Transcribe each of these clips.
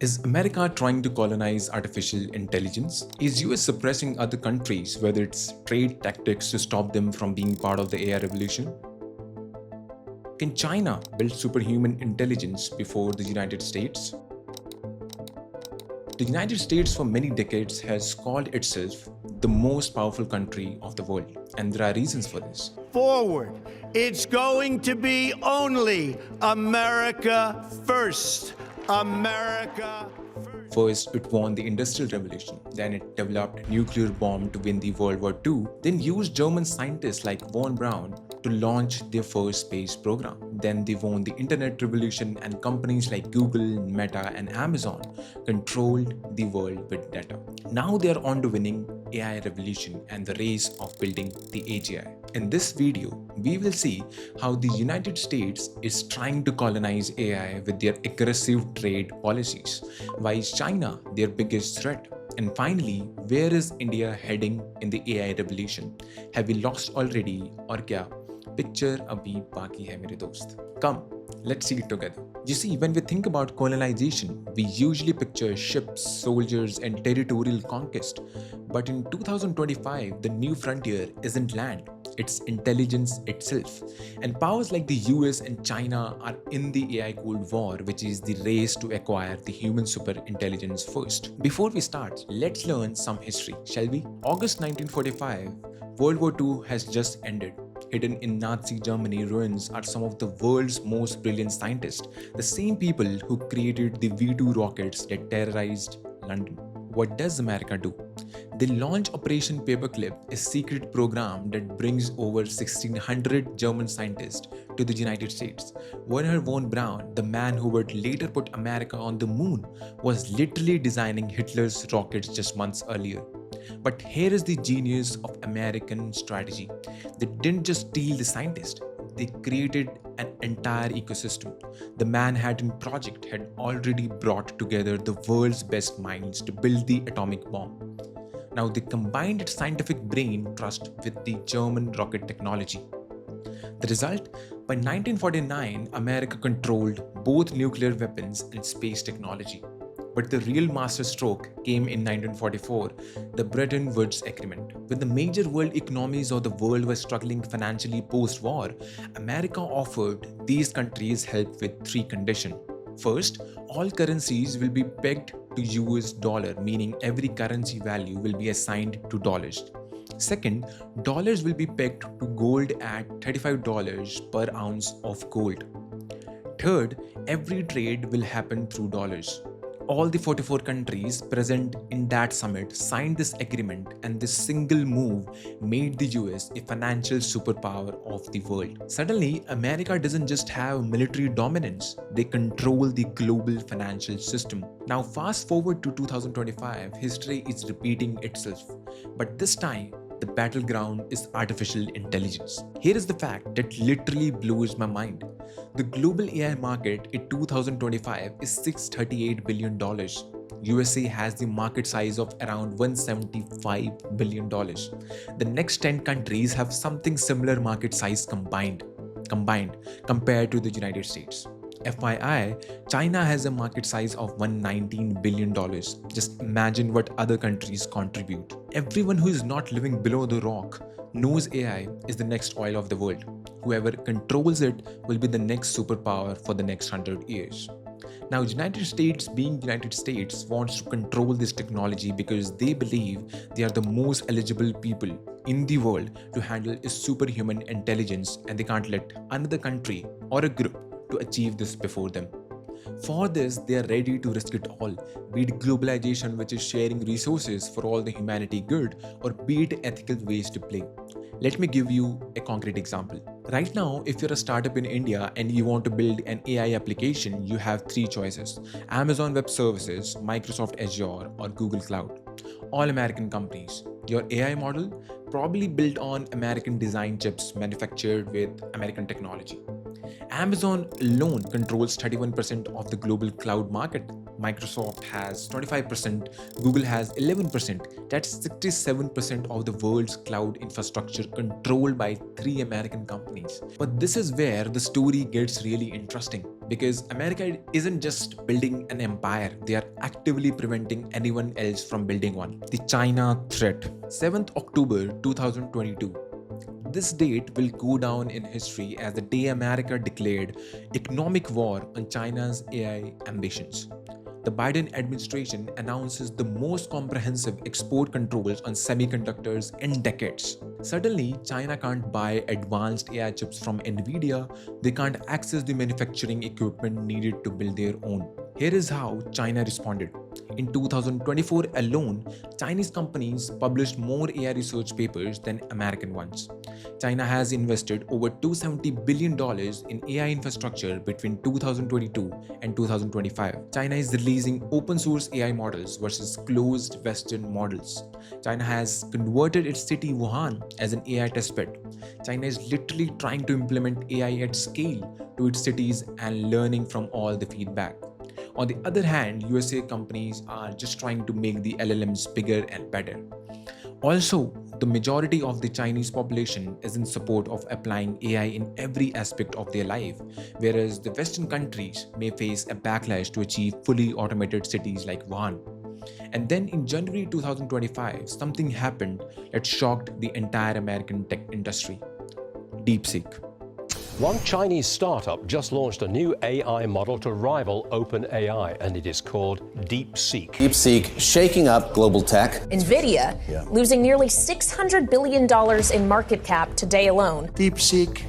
Is America trying to colonize artificial intelligence? Is US suppressing other countries, whether it's trade tactics to stop them from being part of the AI revolution? Can China build superhuman intelligence before the United States? The United States for many decades has called itself the most powerful country of the world, and there are reasons for this. Forward, it's going to be only America first. America first. First, it won the Industrial Revolution. Then it developed a nuclear bomb to win the World War II. Then used German scientists like von Braun to launch their first space program. Then they won the Internet Revolution, and companies like Google, Meta, and Amazon controlled the world with data. Now they are on to winning AI revolution and the race of building the AGI. In this video, we will see how the United States is trying to colonize AI with their aggressive trade policies. Why is China their biggest threat? And finally, where is India heading in the AI revolution? Have we lost already or kya? Picture abhi baki hai mere dost. Come, let's see it together. You see, when we think about colonization, we usually picture ships, soldiers, and territorial conquest. But in 2025, the new frontier isn't land, it's intelligence itself. And powers like the US and China are in the AI Cold War, which is the race to acquire the human super intelligence first. Before we start, let's learn some history, shall we? August 1945, World War II has just ended. Hidden in Nazi Germany ruins are some of the world's most brilliant scientists, the same people who created the V-2 rockets that terrorized London. What does America do? They launch Operation Paperclip, a secret program that brings over 1,600 German scientists to the United States. Wernher von Braun, the man who would later put America on the moon, was literally designing Hitler's rockets just months earlier. But here is the genius of American strategy. They didn't just steal the scientist, they created an entire ecosystem. The Manhattan Project had already brought together the world's best minds to build the atomic bomb. Now they combined its scientific brain trust with the German rocket technology. The result? By 1949, America controlled both nuclear weapons and space technology. But the real masterstroke came in 1944, the Bretton Woods Agreement. When the major world economies of the world were struggling financially post-war, America offered these countries help with three conditions. First, all currencies will be pegged to US dollar, meaning every currency value will be assigned to dollars. Second, dollars will be pegged to gold at $35 per ounce of gold. Third, every trade will happen through dollars. All the 44 countries present in that summit signed this agreement, and this single move made the US a financial superpower of the world. Suddenly, America doesn't just have military dominance, they control the global financial system. Now fast forward to 2025, history is repeating itself. But this time, the battleground is artificial intelligence. Here is the fact that literally blows my mind. The global AI market in 2025 is $638 billion. USA has the market size of around $175 billion. The next 10 countries have something similar market size combined compared to the United States. FYI, China has a market size of $119 billion. Just imagine what other countries contribute. Everyone who is not living below the rock knows AI is the next oil of the world. Whoever controls it will be the next superpower for the next 100 years. Now, United States, being United States, wants to control this technology because they believe they are the most eligible people in the world to handle a superhuman intelligence, and they can't let another country or a group to achieve this before them. For this, they are ready to risk it all, be it globalization, which is sharing resources for all the humanity good, or be it ethical ways to play. Let me give you a concrete example. Right now, if you're a startup in India and you want to build an AI application, you have three choices: Amazon Web Services, Microsoft Azure, or Google Cloud. All American companies. Your AI model probably built on American design chips manufactured with American technology. Amazon alone controls 31% of the global cloud market. Microsoft has 25%, Google has 11%. That's 67% of the world's cloud infrastructure controlled by three American companies. But this is where the story gets really interesting. Because America isn't just building an empire, they are actively preventing anyone else from building one. The China threat. 7th October 2022. This date will go down in history as the day America declared economic war on China's AI ambitions. The Biden administration announces the most comprehensive export controls on semiconductors in decades. Suddenly, China can't buy advanced AI chips from Nvidia, they can't access the manufacturing equipment needed to build their own. Here is how China responded. In 2024 alone, Chinese companies published more AI research papers than American ones. China has invested over $270 billion in AI infrastructure between 2022 and 2025. China is releasing open source AI models versus closed Western models. China has converted its city Wuhan as an AI testbed. China is literally trying to implement AI at scale to its cities and learning from all the feedback. On the other hand, USA companies are just trying to make the LLMs bigger and better. Also, the majority of the Chinese population is in support of applying AI in every aspect of their life, whereas the Western countries may face a backlash to achieve fully automated cities like Wuhan. And then in January 2025, something happened that shocked the entire American tech industry. Deepseek. One Chinese startup just launched a new AI model to rival OpenAI, and it is called Deepseek. Deepseek shaking up global tech. NVIDIA losing nearly $600 billion in market cap today alone. Deepseek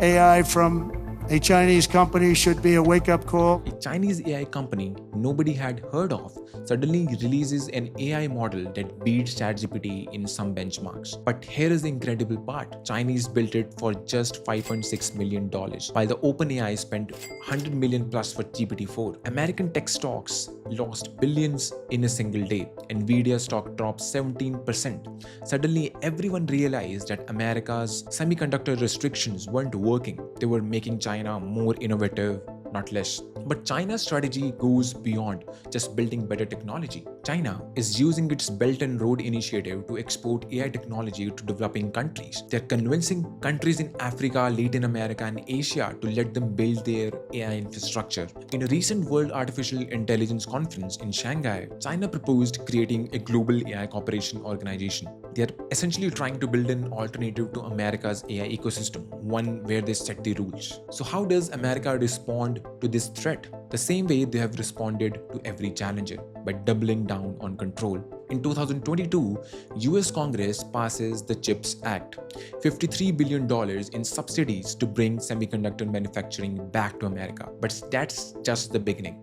AI from a Chinese company should be a wake-up call. A Chinese AI company nobody had heard of suddenly releases an AI model that beats ChatGPT in some benchmarks. But here is the incredible part. Chinese built it for just $5.6 million, while the OpenAI spent $100 million plus for GPT-4. American tech stocks lost billions in a single day. Nvidia stock dropped 17%. Suddenly, everyone realized that America's semiconductor restrictions weren't working. They were making China more innovative, not less. But China's strategy goes beyond just building better technology. China is using its Belt and Road initiative to export AI technology to developing countries. They're convincing countries in Africa, Latin America, and Asia to let them build their AI infrastructure. In a recent World Artificial Intelligence conference in Shanghai, China proposed creating a global AI cooperation organization. They're essentially trying to build an alternative to America's AI ecosystem, one where they set the rules. So how does America respond to this threat? The same way they have responded to every challenger, by doubling down on control. In 2022, US Congress passes the CHIPS Act, $53 billion in subsidies to bring semiconductor manufacturing back to America. But that's just the beginning.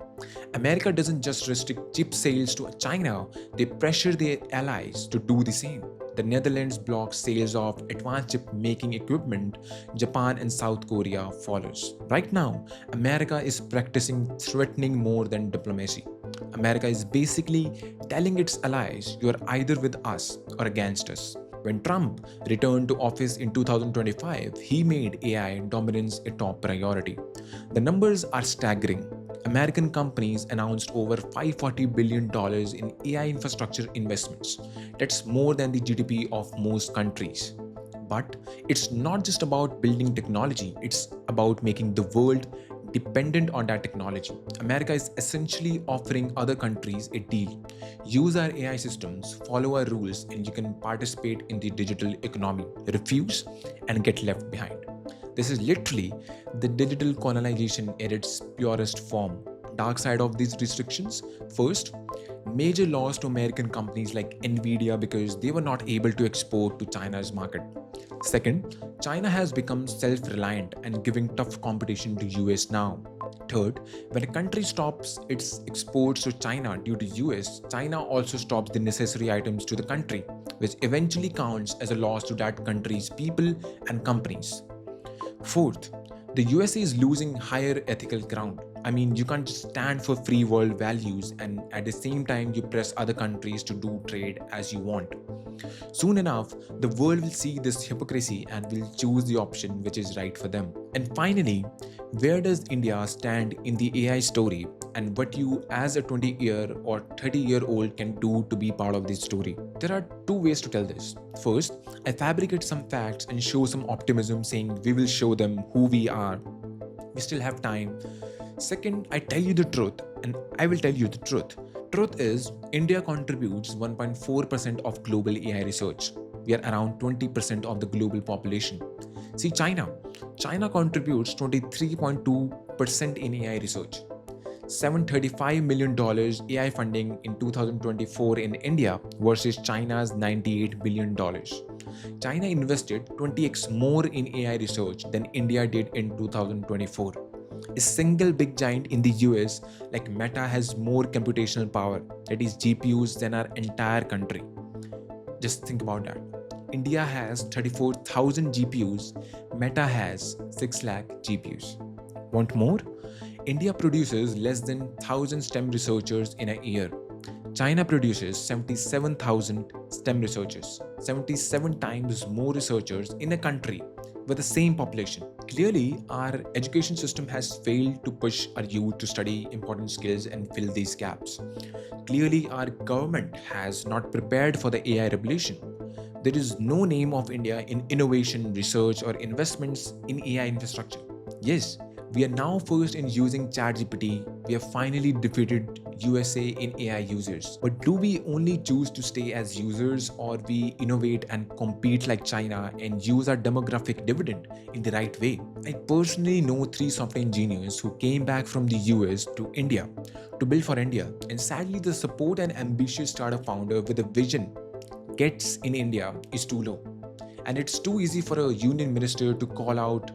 America doesn't just restrict chip sales to China, they pressure their allies to do the same. The Netherlands blocks sales of advanced chip making equipment, Japan and South Korea follows. Right now, America is practicing threatening more than diplomacy. America is basically telling its allies, you are either with us or against us. When Trump returned to office in 2025, he made AI dominance a top priority. The numbers are staggering. American companies announced over $540 billion in AI infrastructure investments. That's more than the GDP of most countries. But it's not just about building technology, it's about making the world dependent on that technology. America is essentially offering other countries a deal. Use our AI systems, follow our rules, and you can participate in the digital economy. Refuse and get left behind. This is literally the digital colonization at its purest form. Dark side of these restrictions: first, major loss to American companies like Nvidia because they were not able to export to China's market. Second, China has become self-reliant and giving tough competition to US now. Third, when a country stops its exports to China due to US, China also stops the necessary items to the country, which eventually counts as a loss to that country's people and companies. Fourth, the USA is losing higher ethical ground. I mean, you can't just stand for free world values and at the same time you press other countries to do trade as you want. Soon enough, the world will see this hypocrisy and will choose the option which is right for them. And finally, where does India stand in the AI story, and what you as a 20-year or 30-year-old can do to be part of this story? There are two ways to tell this. First, I fabricate some facts and show some optimism saying we will show them who we are. We still have time. Second, I tell you the truth, and I will tell you the truth. Truth is, India contributes 1.4% of global AI research. We are around 20% of the global population. See, China contributes 23.2% in AI research. $735 million AI funding in 2024 in India versus China's $98 billion. China invested 20x more in AI research than India did in 2024. A single big giant in the US like Meta has more computational power, that is GPUs, than our entire country. Just think about that. India has 34,000 GPUs, Meta has 6 lakh GPUs. Want more? India produces less than 1,000 STEM researchers in a year. China produces 77,000 STEM researchers, 77 times more researchers in a country with the same population. Clearly, our education system has failed to push our youth to study important skills and fill these gaps. Clearly, our government has not prepared for the AI revolution. There is no name of India in innovation, research, or investments in AI infrastructure. Yes, we are now first in using ChatGPT. We have finally defeated USA in AI users. But do we only choose to stay as users, or we innovate and compete like China and use our demographic dividend in the right way? I personally know 3 software engineers who came back from the US to India to build for India. And sadly, the support and ambitious startup founder with a vision gets in India is too low. And it's too easy for a union minister to call out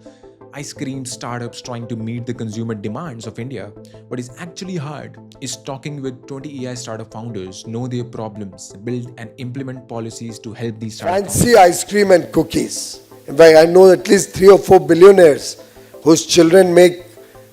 ice cream startups trying to meet the consumer demands of India. What is actually hard is talking with 20 AI startup founders, know their problems, build and implement policies to help these startups. Fancy ice cream and cookies. In fact, I know at least 3 or 4 billionaires whose children make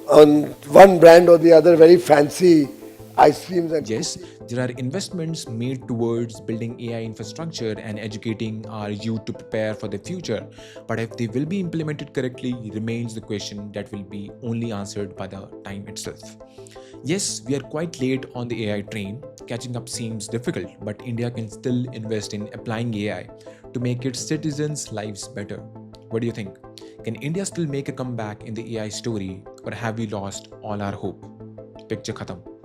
on one brand or the other very fancy ice creams and Yes, there are investments made towards building AI infrastructure and educating our youth to prepare for the future. But if they will be implemented correctly, remains the question that will be only answered by the time itself. Yes, we are quite late on the AI train. Catching up seems difficult, but India can still invest in applying AI to make its citizens' lives better. What do you think? Can India still make a comeback in the AI story, or have we lost all our hope? Picture khatam.